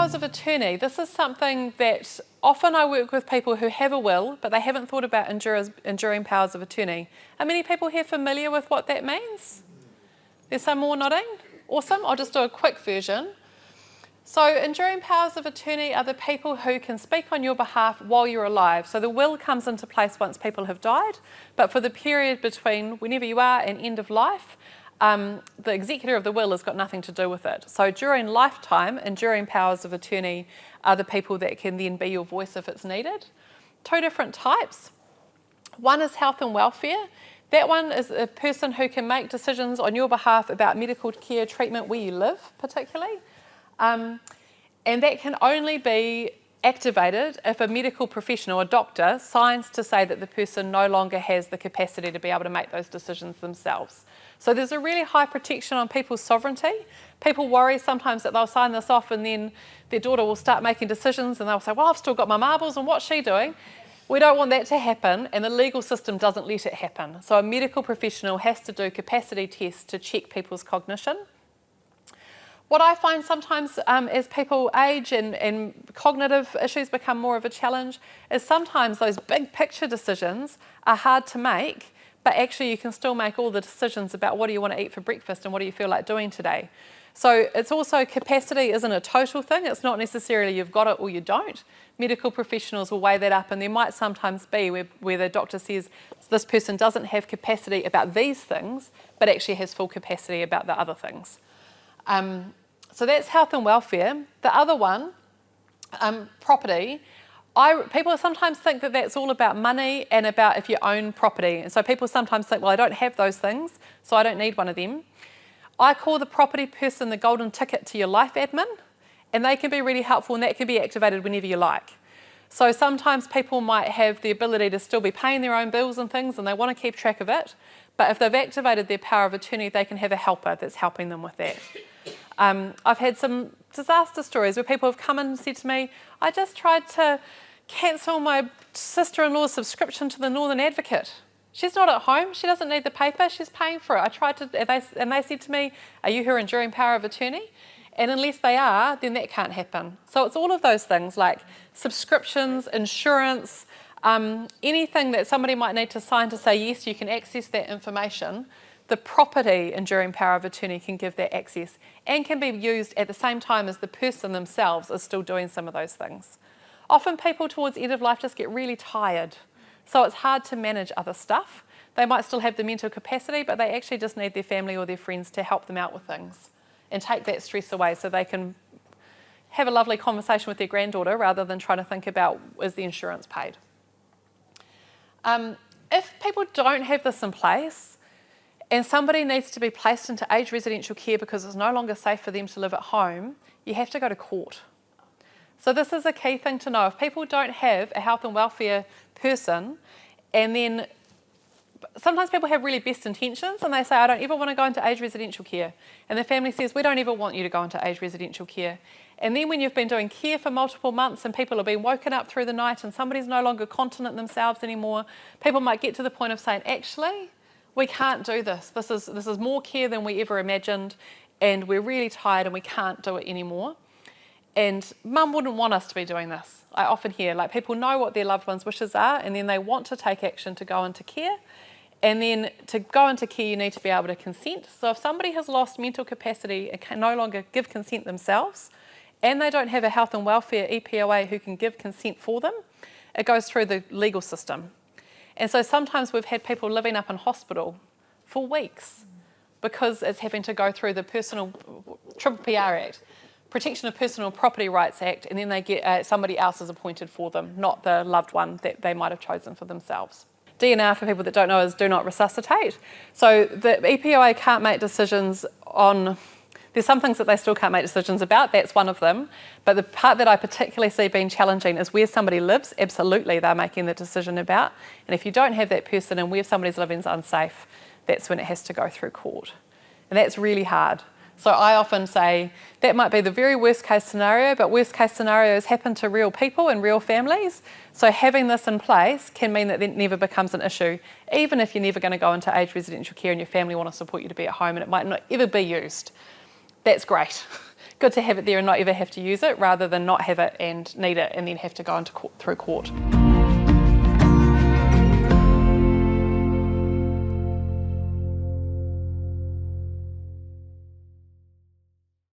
powers of attorney, this is something that often I work with people who have a will, but they haven't thought about enduring powers of attorney. Are many people here familiar with what that means? There's some more nodding. Awesome. I'll just do a quick version. So enduring powers of attorney are the people who can speak on your behalf while you're alive. So the will comes into place once people have died, but for the period between whenever you are and end of life, the executor of the will has got nothing to do with it. So during lifetime, enduring powers of attorney are the people that can then be your voice if it's needed. Two different types. One is health and welfare. That one is a person who can make decisions on your behalf about medical care, treatment where you live particularly. And that can only be activated if a medical professional, a doctor, signs to say that the person no longer has the capacity to be able to make those decisions themselves. So there's a really high protection on people's sovereignty. People worry sometimes that they'll sign this off and then their daughter will start making decisions and they'll say, well, I've still got my marbles and what's she doing? We don't want that to happen, and the legal system doesn't let it happen. So a medical professional has to do capacity tests to check people's cognition. What I find sometimes as people age and cognitive issues become more of a challenge is sometimes those big picture decisions are hard to make, but actually you can still make all the decisions about what do you want to eat for breakfast and what do you feel like doing today. So it's also capacity isn't a total thing. It's not necessarily you've got it or you don't. Medical professionals will weigh that up, and there might sometimes be where the doctor says this person doesn't have capacity about these things, but actually has full capacity about the other things. So that's health and welfare. The other one, property, people sometimes think that that's all about money and about if you own property. And so people sometimes think, well, I don't have those things, so I don't need one of them. I call the property person the golden ticket to your life admin, and they can be really helpful, and that can be activated whenever you like. So sometimes people might have the ability to still be paying their own bills and things, and they want to keep track of it. But if they've activated their power of attorney, they can have a helper that's helping them with that. I've had some disaster stories where people have come in and said to me, I just tried to cancel my sister-in-law's subscription to the Northern Advocate. She's not at home, she doesn't need the paper, she's paying for it. I tried to, and they said to me, are you her enduring power of attorney? And unless they are, then that can't happen. So it's all of those things like subscriptions, insurance, anything that somebody might need to sign to say, yes, you can access that information. The property enduring power of attorney can give that access and can be used at the same time as the person themselves is still doing some of those things. Often people towards the end of life just get really tired. So it's hard to manage other stuff. They might still have the mental capacity, but they actually just need their family or their friends to help them out with things and take that stress away so they can have a lovely conversation with their granddaughter rather than trying to think about, is the insurance paid? If people don't have this in place and somebody needs to be placed into aged residential care because it's no longer safe for them to live at home, you have to go to court. So this is a key thing to know. If people don't have a health and welfare person, and then sometimes people have really best intentions and they say, I don't ever want to go into aged residential care. And the family says, we don't ever want you to go into aged residential care. And then when you've been doing care for multiple months and people have been woken up through the night and somebody's no longer continent themselves anymore, people might get to the point of saying, actually, we can't do this. This is more care than we ever imagined, and we're really tired and we can't do it anymore. And mum wouldn't want us to be doing this. I often hear, like, people know what their loved ones' wishes are, and then they want to take action to go into care. And then to go into care, you need to be able to consent. So if somebody has lost mental capacity and can no longer give consent themselves, and they don't have a health and welfare EPOA who can give consent for them, it goes through the legal system. And so sometimes we've had people living up in hospital for weeks because it's having to go through the PPPR Act, Protection of Personal Property Rights Act, and then they get somebody else is appointed for them, not the loved one that they might have chosen for themselves. DNR, for people that don't know, is do not resuscitate. So the EPOA can't make decisions on, there's some things that they still can't make decisions about, that's one of them. But the part that I particularly see being challenging is where somebody lives, absolutely they're making the decision about. And if you don't have that person and where somebody's living is unsafe, that's when it has to go through court. And that's really hard. So I often say that might be the very worst case scenario, but worst case scenarios happen to real people and real families. So having this in place can mean that it never becomes an issue, even if you're never going to go into aged residential care and your family want to support you to be at home and it might not ever be used. That's great, good to have it there and not ever have to use it, rather than not have it and need it and then have to go into court, through court.